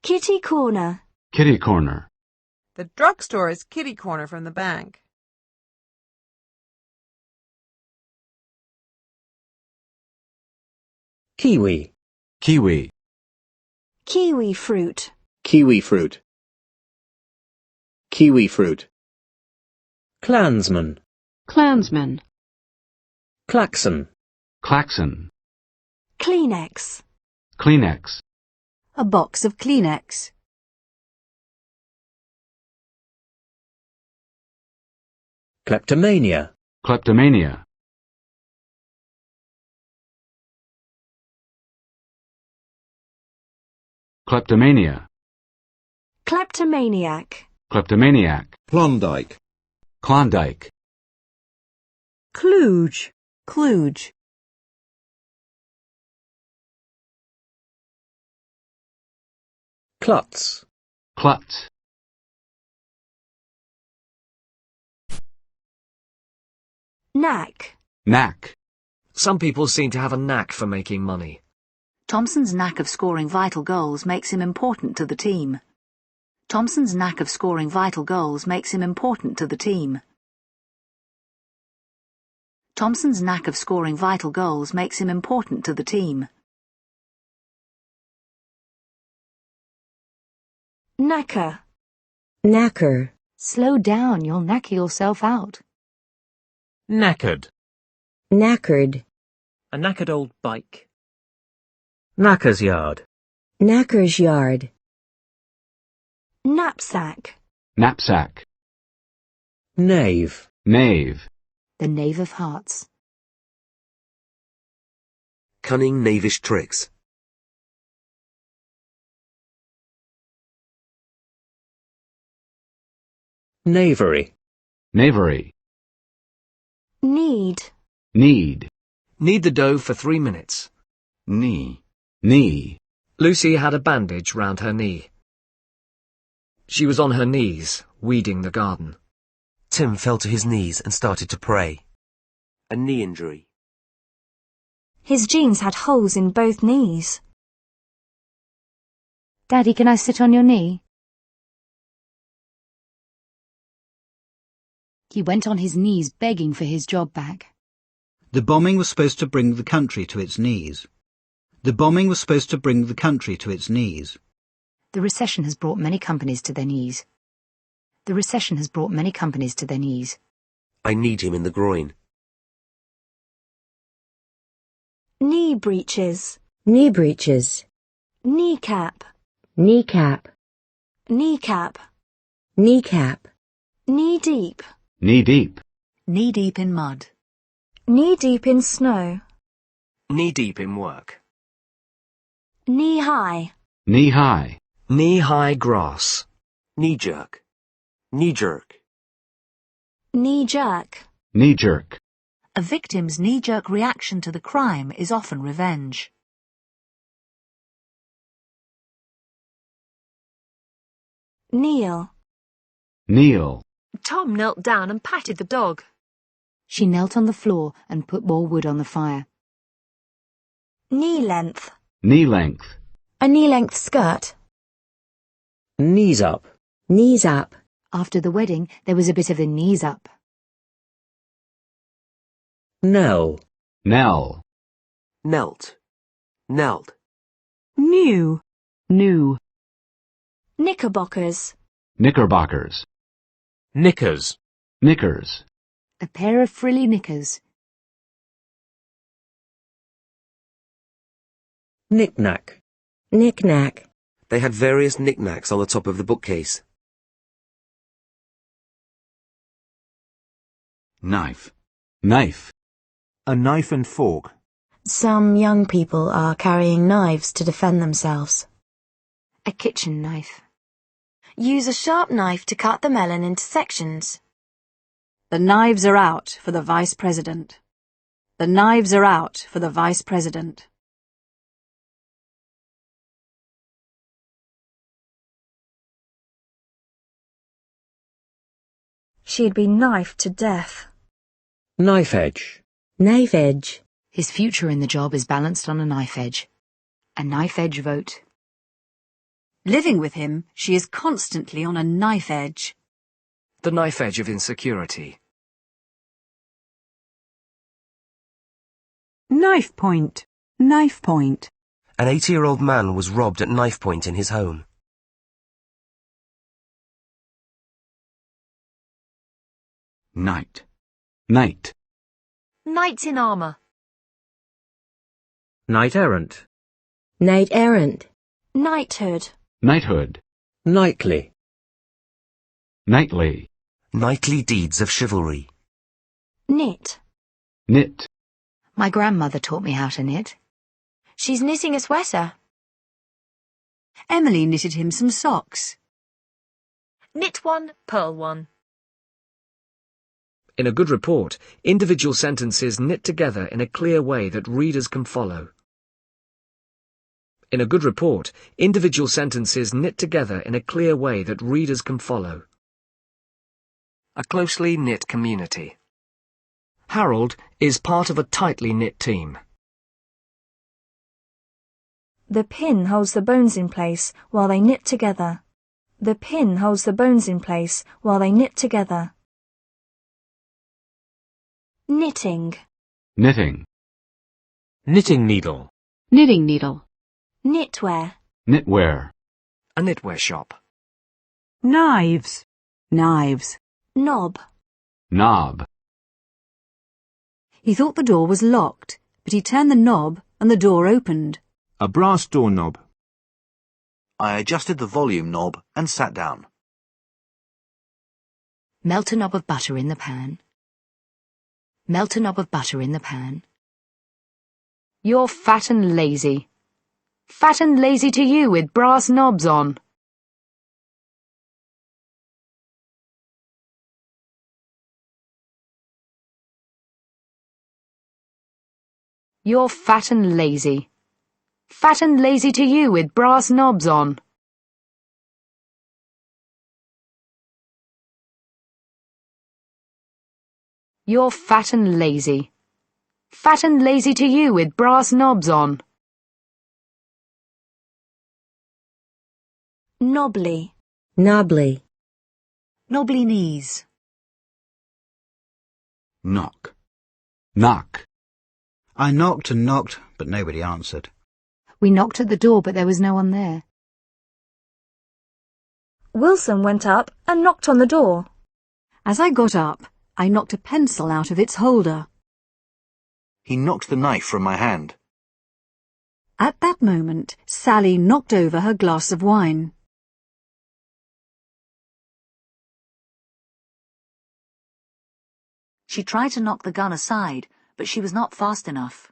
Kitty corner. Kitty corner. The drugstore is kitty corner from the bank. Kiwi. Kiwi. Kiwi fruit. Kiwi fruit. Kiwi fruit. Klansman. Klansman. Klaxon. Klaxon. Kleenex. Kleenex. A box of Kleenex. Kleptomania. Kleptomania. Kleptomania. Kleptomaniac. Kleptomaniac. Klondike. Klondike. Klooge. Klooge. Klutz. Klutz. Knack. Knack. Some people seem to have a knack for making money. Thompson's knack of scoring vital goals makes him important to the team. Thompson's knack of scoring vital goals makes him important to the team. Thompson's knack of scoring vital goals makes him important to the team. Knacker. Knacker. Slow down, you'll knacker yourself out. Knackered. Knackered. A knackered old bike. Knacker's yard. Knacker's yard. Knapsack. Knapsack. Knave. Knave. The knave of hearts. Cunning knavish tricks. Knavery. Knavery. Need. Need. Knead the dough for 3 minutes. Knee. Knee. Lucy had a bandage round her knee. She was on her knees, weeding the garden. Tim fell to his knees and started to pray. A knee injury. His jeans had holes in both knees. Daddy, can I sit on your knee? He went on his knees begging for his job back. The bombing was supposed to bring the country to its knees. The bombing was supposed to bring the country to its knees. The recession has brought many companies to their knees. The recession has brought many companies to their knees. I need him in the groin. Knee breeches. Knee breeches. Kneecap. Kneecap. Kneecap. Kneecap. Knee deep. Knee deep. Knee deep in mud. Knee deep in snow. Knee deep in work. Knee high. Knee high. Knee high grass. Knee jerk. Knee jerk. Knee jerk. Knee jerk. A victim's knee-jerk reaction to the crime is often revenge. Kneel. Kneel. Tom knelt down and patted the dog. She knelt on the floor and put more wood on the fire. Knee length. Knee length. A knee-length skirt. Knees up. Knees up. After the wedding, there was a bit of a knees up. Knell. Knell. Knelt. Knelt. New. New. Knickerbockers. Knickerbockers. Knickers. Knickers. A pair of frilly knickers. Knick-knack. Knick-knack. They had various knick-knacks on the top of the bookcase. Knife. Knife. A knife and fork. Some young people are carrying knives to defend themselves. A kitchen knife. Use a sharp knife to cut the melon into sections. The knives are out for the Vice President. The knives are out for the Vice President. She'd be knifed to death. Knife edge. Knife edge. His future in the job is balanced on a knife edge. A knife edge vote. Living with him, she is constantly on a knife edge. The knife edge of insecurity. Knife point. Knife point. An 80-year-old man was robbed at knife point in his home. Knight. Knight. Knights in armour. Knight errant. Knight errant. Knighthood. Knighthood. Knightly. Knightly. Knightly deeds of chivalry. Knit. Knit. My grandmother taught me how to knit. She's knitting a sweater. Emily knitted him some socks. Knit one, purl one. In a good report, individual sentences knit together in a clear way that readers can follow. In a good report, individual sentences knit together in a clear way that readers can follow. A closely knit community. Harold is part of a tightly knit team. The pin holds the bones in place while they knit together. The pin holds the bones in place while they knit together. Knitting. Knitting. Knitting needle. Knitting needle. Knitwear. Knitwear. A knitwear shop. Knives. Knives. Knob. Knob. He thought the door was locked, but he turned the knob and the door opened. A brass doorknob. I adjusted the volume knob and sat down. Melt a knob of butter in the pan. Melt a knob of butter in the pan. You're fat and lazy. Fat and lazy to you with brass knobs on. You're fat and lazy. Fat and lazy to you with brass knobs on. You're fat and lazy. Fat and lazy to you with brass knobs on. Knobbly. Knobbly. Knobbly knees. Knock. Knock. I knocked and knocked, but nobody answered. We knocked at the door, but there was no one there. Wilson went up and knocked on the door. As I got up, I knocked a pencil out of its holder. He knocked the knife from my hand. At that moment, Sally knocked over her glass of wine. She tried to knock the gun aside, but she was not fast enough.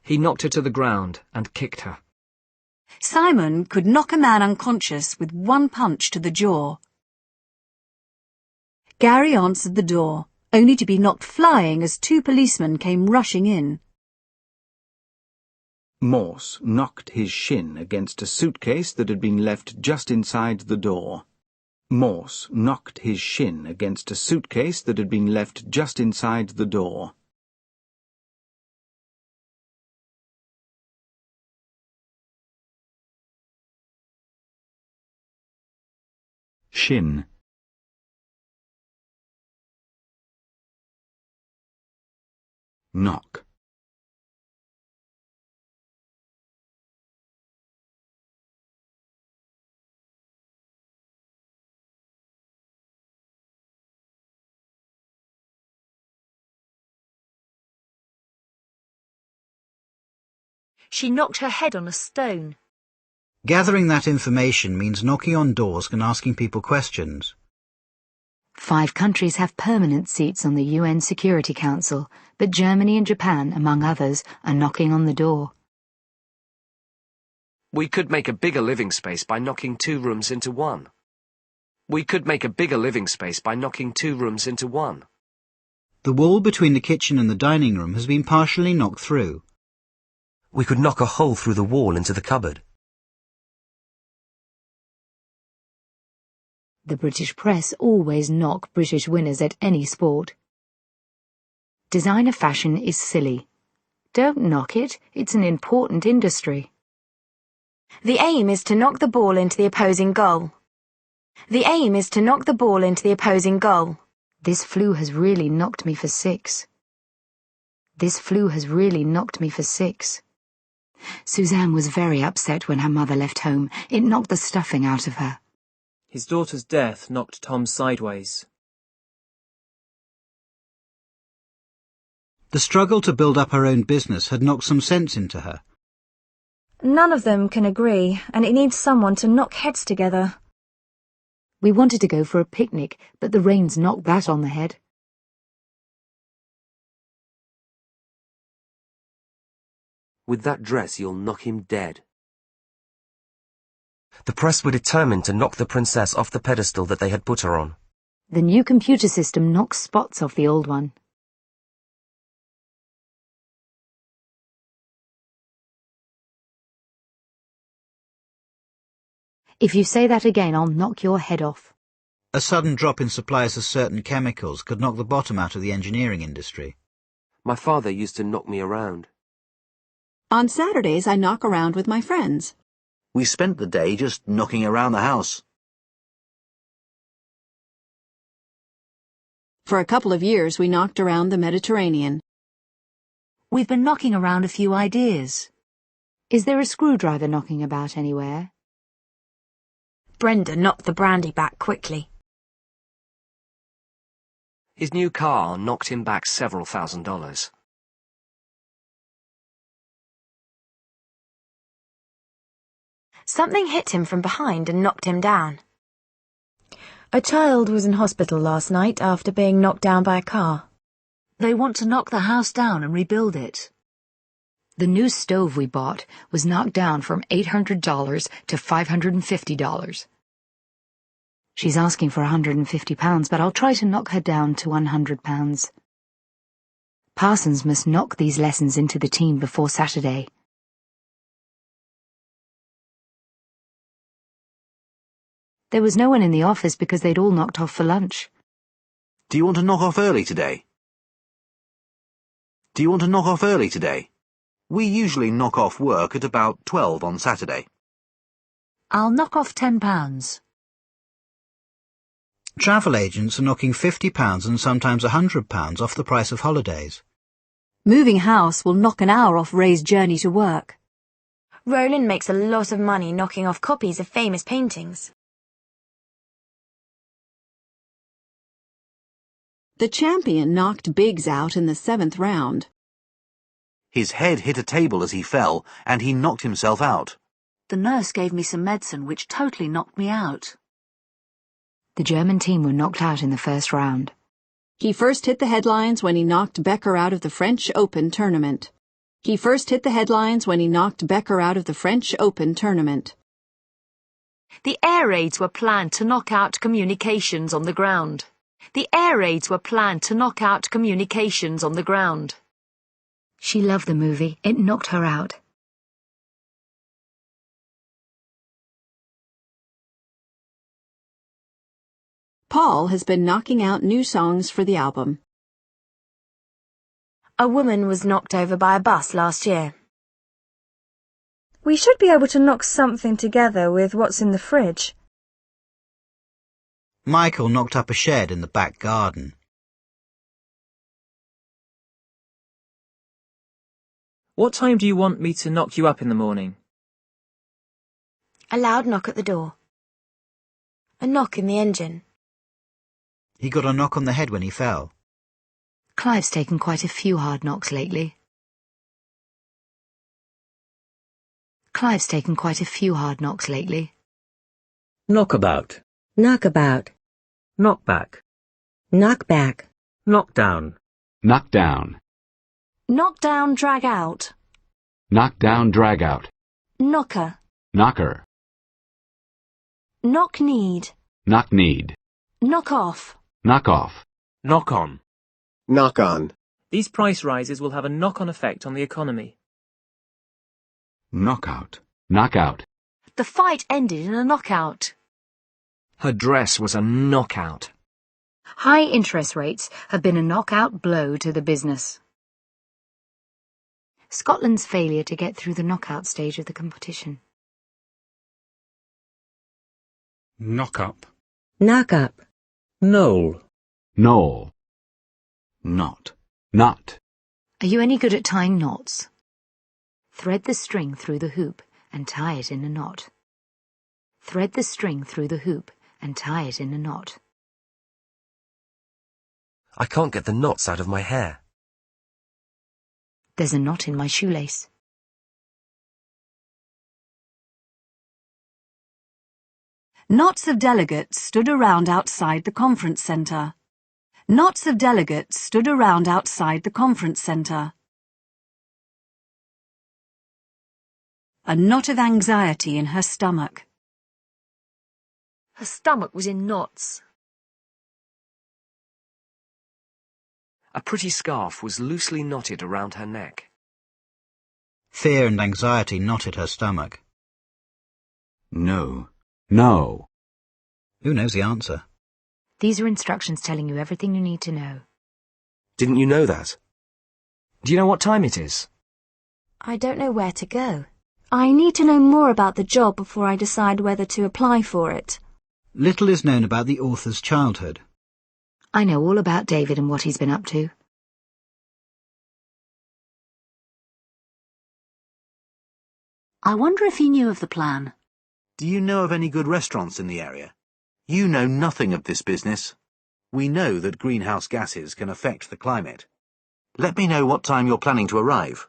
He knocked her to the ground and kicked her. Simon could knock a man unconscious with one punch to the jaw. Gary answered the door, only to be knocked flying as two policemen came rushing in. Morse knocked his shin against a suitcase that had been left just inside the door. Morse knocked his shin against a suitcase that had been left just inside the door. Shin. Knock. She knocked her head on a stone. Gathering that information means knocking on doors and asking people questions. 5 countries have permanent seats on the UN Security Council, but Germany and Japan, among others, are knocking on the door. We could make a bigger living space by knocking 2 rooms into one. We could make a bigger living space by knocking 2 rooms into one. The wall between the kitchen and the dining room has been partially knocked through. We could knock a hole through the wall into the cupboard. The British press always knock British winners at any sport. Designer fashion is silly. Don't knock it, it's an important industry. The aim is to knock the ball into the opposing goal. The aim is to knock the ball into the opposing goal. This flu has really knocked me for 6. This flu has really knocked me for 6. Suzanne was very upset when her mother left home. It knocked the stuffing out of her. His daughter's death knocked Tom sideways. The struggle to build up her own business had knocked some sense into her. None of them can agree, and it needs someone to knock heads together. We wanted to go for a picnic, but the rain's knocked that on the head. With that dress, you'll knock him dead. The press were determined to knock the princess off the pedestal that they had put her on. The new computer system knocks spots off the old one. If you say that again, I'll knock your head off. A sudden drop in supplies of certain chemicals could knock the bottom out of the engineering industry. My father used to knock me around. On Saturdays, I knock around with my friends. We spent the day just knocking around the house. For a couple of years, we knocked around the Mediterranean. We've been knocking around a few ideas. Is there a screwdriver knocking about anywhere? Brenda knocked the brandy back quickly. His new car knocked him back several $1,000s. Something hit him from behind and knocked him down. A child was in hospital last night after being knocked down by a car. They want to knock the house down and rebuild it. The new stove we bought was knocked down from $800 to $550. She's asking for £150, but I'll try to knock her down to £100. Parsons must knock these lessons into the team before Saturday. There was no one in the office because they'd all knocked off for lunch. Do you want to knock off early today? Do you want to knock off early today? We usually knock off work at about 12 on Saturday. I'll knock off £10. Travel agents are knocking £50 and sometimes £100 off the price of holidays. Moving house will knock an hour off Ray's journey to work. Roland makes a lot of money knocking off copies of famous paintings. The champion knocked Biggs out in the 7th round. His head hit a table as he fell, and he knocked himself out. The nurse gave me some medicine which totally knocked me out. The German team were knocked out in the first round. He first hit the headlines when he knocked Becker out of the French Open tournament. He first hit the headlines when he knocked Becker out of the French Open tournament. The air raids were planned to knock out communications on the ground. The air raids were planned to knock out communications on the ground. She loved the movie. It knocked her out. Paul has been knocking out new songs for the album. A woman was knocked over by a bus last year. We should be able to knock something together with what's in the fridge. Michael knocked up a shed in the back garden. What time do you want me to knock you up in the morning? A loud knock at the door. A knock in the engine. He got a knock on the head when he fell. Clive's taken quite a few hard knocks lately. Clive's taken quite a few hard knocks lately. Knockabout. Knockabout. Knockback. Knockback. Knockdown. Knock down. Knock down, drag out. Knock down, drag out. Knocker. Knocker. Knock need. Knock need. Knock off. Knock off. Knock on. Knock on. These price rises will have a knock-on effect on the economy. Knockout. Knockout. The fight ended in a knockout. Her dress was a knockout. High interest rates have been a knockout blow to the business. Scotland's failure to get through the knockout stage of the competition. Knock up. Knock up. Knoll. Knoll. Knot. Knot. Are you any good at tying knots? Thread the string through the hoop and tie it in a knot. Thread the string through the hoop and tie it in a knot. I can't get the knots out of my hair. There's a knot in my shoelace. Knots of delegates stood around outside the conference centre. Knots of delegates stood around outside the conference centre. A knot of anxiety in her stomach. Her stomach was in knots. A pretty scarf was loosely knotted around her neck. Fear and anxiety knotted her stomach. No. No. Who knows the answer? These are instructions telling you everything you need to know. Didn't you know that? Do you know what time it is? I don't know where to go. I need to know more about the job before I decide whether to apply for it. Little is known about the author's childhood. I know all about David and what he's been up to. I wonder if he knew of the plan. Do you know of any good restaurants in the area? You know nothing of this business. We know that greenhouse gases can affect the climate. Let me know what time you're planning to arrive.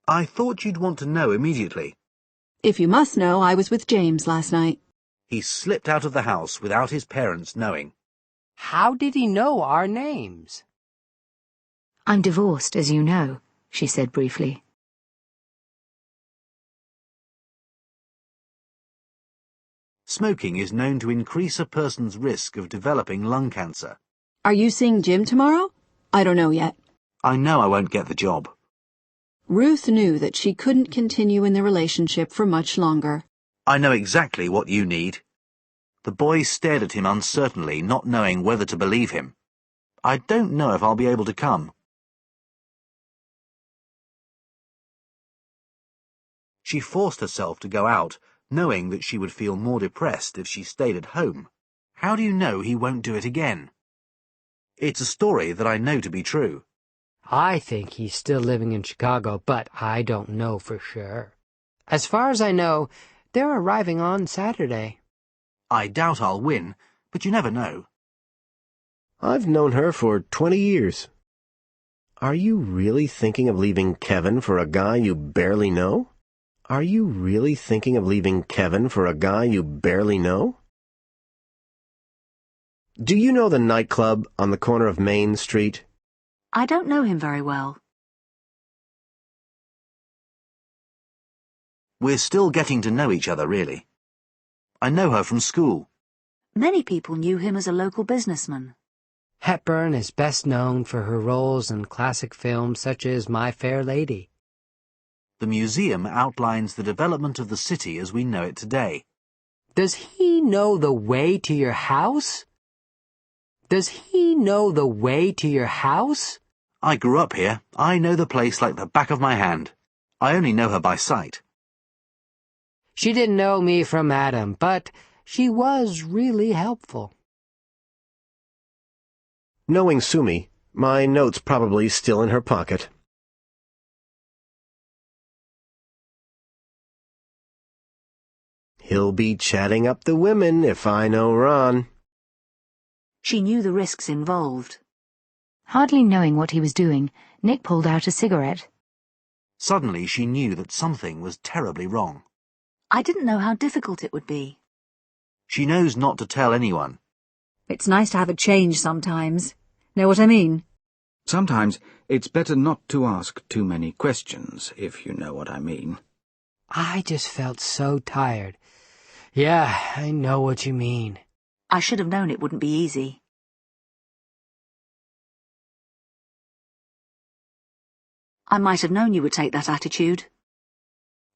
I thought you'd want to know immediately. If you must know, I was with James last night. He slipped out of the house without his parents knowing. How did he know our names? I'm divorced, as you know, she said briefly. Smoking is known to increase a person's risk of developing lung cancer. Are you seeing Jim tomorrow? I don't know yet. I know I won't get the job. Ruth knew that she couldn't continue in the relationship for much longer. I know exactly what you need. The boy stared at him uncertainly, not knowing whether to believe him. I don't know if I'll be able to come. She forced herself to go out, knowing that she would feel more depressed if she stayed at home. How do you know he won't do it again? It's a story that I know to be true. I think he's still living in Chicago, but I don't know for sure. As far as I know, they're arriving on Saturday. I doubt I'll win, but you never know. I've known her for 20 years. Are you really thinking of leaving Kevin for a guy you barely know? Are you really thinking of leaving Kevin for a guy you barely know? Do you know the nightclub on the corner of Main Street? I don't know him very well. We're still getting to know each other, really. I know her from school. Many people knew him as a local businessman. Hepburn is best known for her roles in classic films such as My Fair Lady. The museum outlines the development of the city as we know it today. Does he know the way to your house? Does he know the way to your house? I grew up here. I know the place like the back of my hand. I only know her by sight. She didn't know me from Adam, but she was really helpful. Knowing Sumi, my note's probably still in her pocket. He'll be chatting up the women if I know Ron. She knew the risks involved. Hardly knowing what he was doing, Nick pulled out a cigarette. Suddenly she knew that something was terribly wrong. I didn't know how difficult it would be. She knows not to tell anyone. It's nice to have a change sometimes. Know what I mean? Sometimes it's better not to ask too many questions, if you know what I mean. I just felt so tired. Yeah, I know what you mean. I should have known it wouldn't be easy. I might have known you would take that attitude.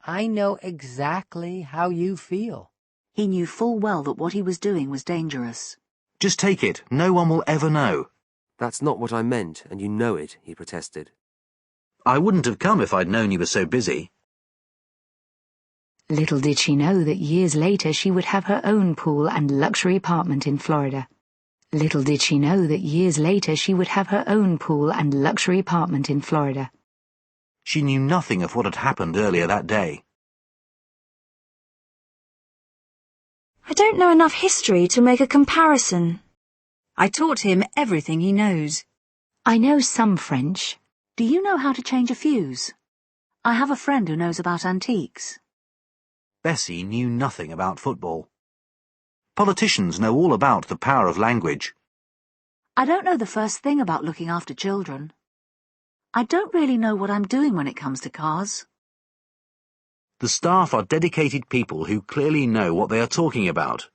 I know exactly how you feel. He knew full well that what he was doing was dangerous. Just take it. No one will ever know. That's not what I meant, and you know it, he protested. I wouldn't have come if I'd known you were so busy. Little did she know that years later she would have her own pool and luxury apartment in Florida. Little did she know that years later she would have her own pool and luxury apartment in Florida. She knew nothing of what had happened earlier that day. I don't know enough history to make a comparison. I taught him everything he knows. I know some French. Do you know how to change a fuse? I have a friend who knows about antiques. Bessie knew nothing about football. Politicians know all about the power of language. I don't know the first thing about looking after children. I don't really know what I'm doing when it comes to cars. The staff are dedicated people who clearly know what they are talking about.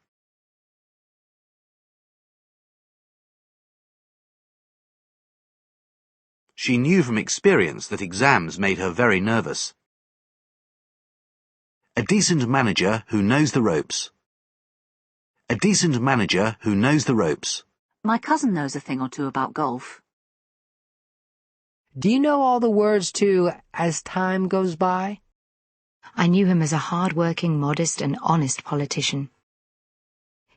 She knew from experience that exams made her very nervous. A decent manager who knows the ropes. A decent manager who knows the ropes. My cousin knows a thing or two about golf. Do you know all the words to As Time Goes By? I knew him as a hard-working, modest and honest politician.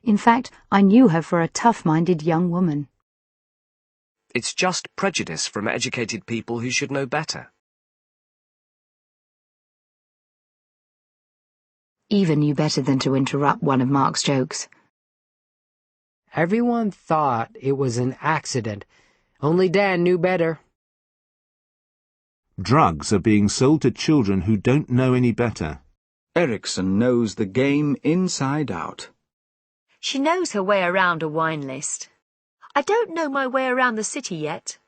In fact, I knew her for a tough-minded young woman. It's just prejudice from educated people who should know better. Eva knew better than to interrupt one of Mark's jokes. Everyone thought it was an accident. Only Dan knew better. Drugs are being sold to children who don't know any better. Ericsson knows the game inside out. She knows her way around a wine list. I don't know my way around the city yet.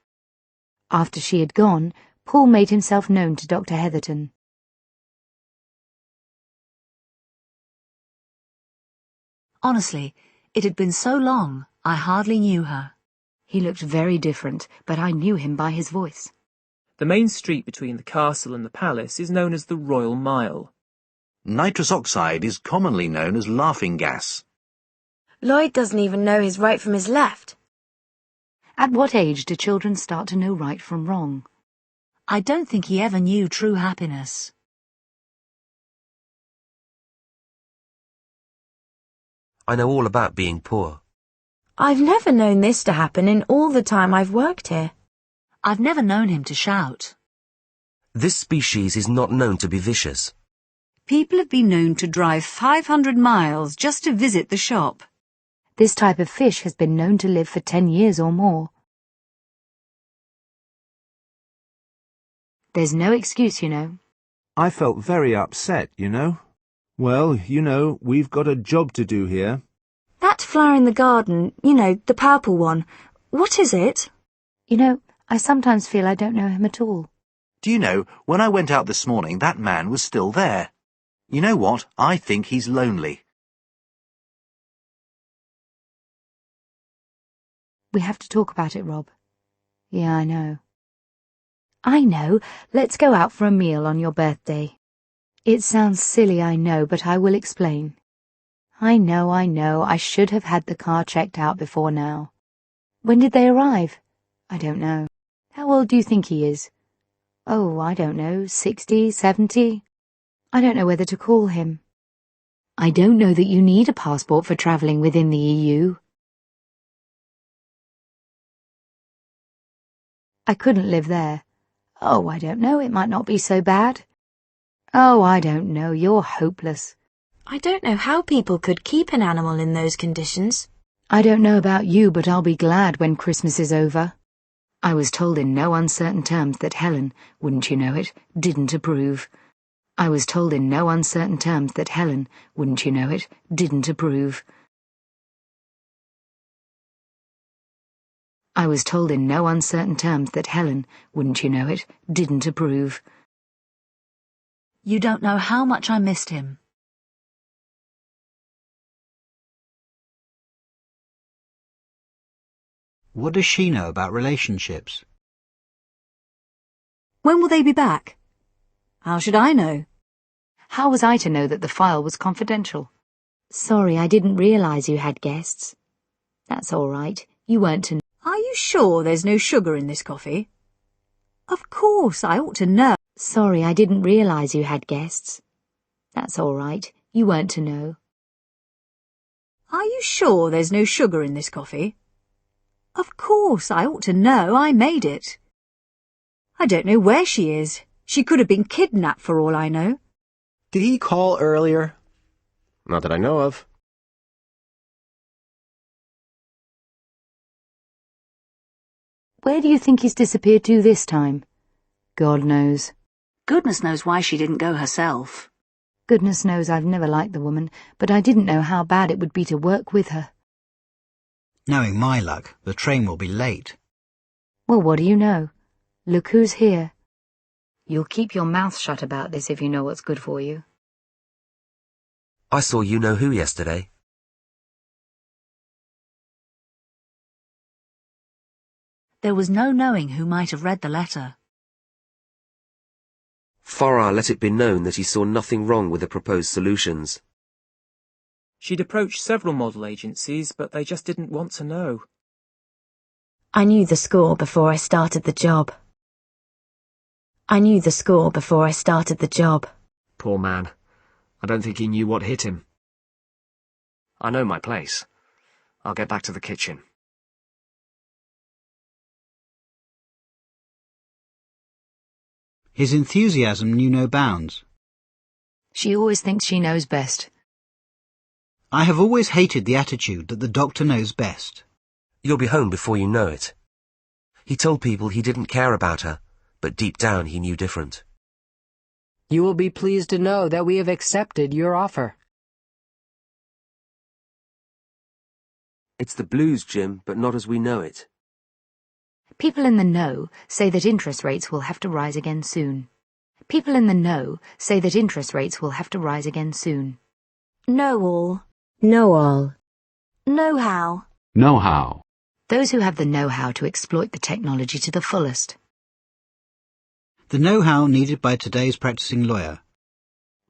After she had gone, Paul made himself known to Dr. Heatherton. Honestly, it had been so long, I hardly knew her. He looked very different, but I knew him by his voice. The main street between the castle and the palace is known as the Royal Mile. Nitrous oxide is commonly known as laughing gas. Lloyd doesn't even know his right from his left. At what age do children start to know right from wrong? I don't think he ever knew true happiness. I know all about being poor. I've never known this to happen in all the time I've worked here. I've never known him to shout. This species is not known to be vicious. People have been known to drive 500 miles just to visit the shop. This type of fish has been known to live for 10 years or more. There's no excuse, you know. I felt very upset, you know. Well, you know, we've got a job to do here. That flower in the garden, you know, the purple one, what is it? You know, I sometimes feel I don't know him at all. Do you know, when I went out this morning, that man was still there. You know what? I think he's lonely. We have to talk about it, Rob. Yeah, I know. I know. Let's go out for a meal on your birthday. It sounds silly, I know, but I will explain. I know. I should have had the car checked out before now. When did they arrive? I don't know. How old do you think he is? Oh, I don't know, 60, 70? I don't know whether to call him. I don't know that you need a passport for travelling within the EU. I couldn't live there. Oh, I don't know, it might not be so bad. Oh, I don't know, you're hopeless. I don't know how people could keep an animal in those conditions. I don't know about you, but I'll be glad when Christmas is over. I was told in no uncertain terms that Helen, wouldn't you know it, didn't approve. I was told in no uncertain terms that Helen, wouldn't you know it, didn't approve. I was told in no uncertain terms that Helen, wouldn't you know it, didn't approve. You don't know how much I missed him. What does she know about relationships? When will they be back? How should I know? How was I to know that the file was confidential? Sorry, I didn't realise you had guests. That's all right. You weren't to know. Are you sure there's no sugar in this coffee? Of course, I ought to know. Sorry, I didn't realise you had guests. That's all right. You weren't to know. Are you sure there's no sugar in this coffee? Of course, I ought to know. I made it. I don't know where she is. She could have been kidnapped for all I know. Did he call earlier? Not that I know of. Where do you think he's disappeared to this time? God knows. Goodness knows why she didn't go herself. Goodness knows I've never liked the woman, but I didn't know how bad it would be to work with her. Knowing my luck, the train will be late. Well, what do you know? Look who's here. You'll keep your mouth shut about this if you know what's good for you. I saw you-know-who yesterday. There was no knowing who might have read the letter. Farrar let it be known that he saw nothing wrong with the proposed solutions. She'd approached several model agencies, but they just didn't want to know. I knew the score before I started the job. I knew the score before I started the job. Poor man. I don't think he knew what hit him. I know my place. I'll get back to the kitchen. His enthusiasm knew no bounds. She always thinks she knows best. I have always hated the attitude that the doctor knows best. You'll be home before you know it. He told people he didn't care about her, but deep down he knew different. You will be pleased to know that we have accepted your offer. It's the blues, Jim, but not as we know it. People in the know say that interest rates will have to rise again soon. People in the know say that interest rates will have to rise again soon. Know all. Know all. Know how. Know how. Those who have the know-how to exploit the technology to the fullest. The know-how needed by today's practicing lawyer.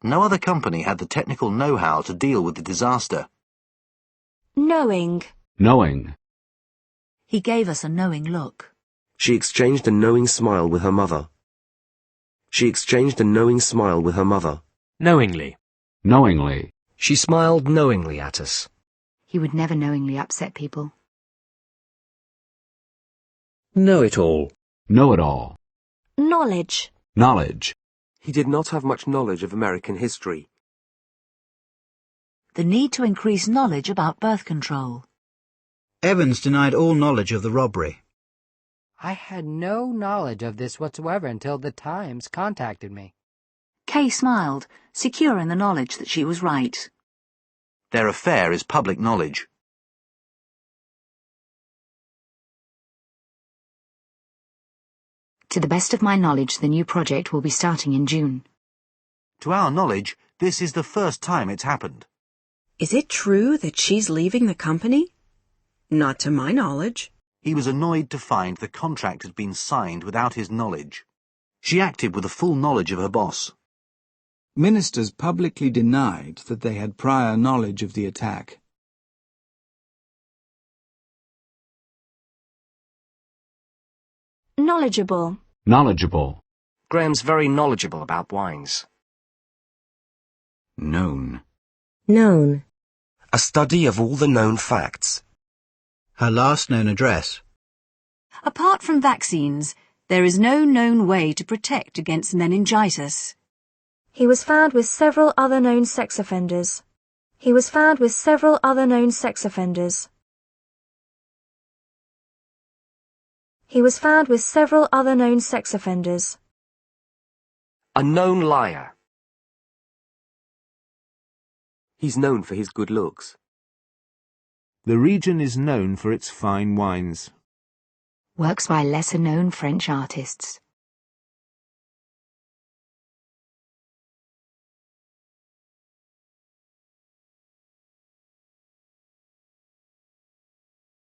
No other company had the technical know-how to deal with the disaster. Knowing. Knowing. He gave us a knowing look. She exchanged a knowing smile with her mother. She exchanged a knowing smile with her mother. Knowingly. Knowingly. She smiled knowingly at us. He would never knowingly upset people. Know it all. Know it all. Knowledge. Knowledge. He did not have much knowledge of American history. The need to increase knowledge about birth control. Evans denied all knowledge of the robbery. I had no knowledge of this whatsoever until the Times contacted me. Kay smiled, secure in the knowledge that she was right. Their affair is public knowledge. To the best of my knowledge, the new project will be starting in June. To our knowledge, this is the first time it's happened. Is it true that she's leaving the company? Not to my knowledge. He was annoyed to find the contract had been signed without his knowledge. She acted with the full knowledge of her boss. Ministers publicly denied that they had prior knowledge of the attack. Knowledgeable. Knowledgeable. Graham's very knowledgeable about wines. Known. Known. A study of all the known facts. Her last known address. Apart from vaccines, there is no known way to protect against meningitis. He was found with several other known sex offenders. He was found with several other known sex offenders. He was found with several other known sex offenders. A known liar. He's known for his good looks. The region is known for its fine wines. Works by lesser-known French artists.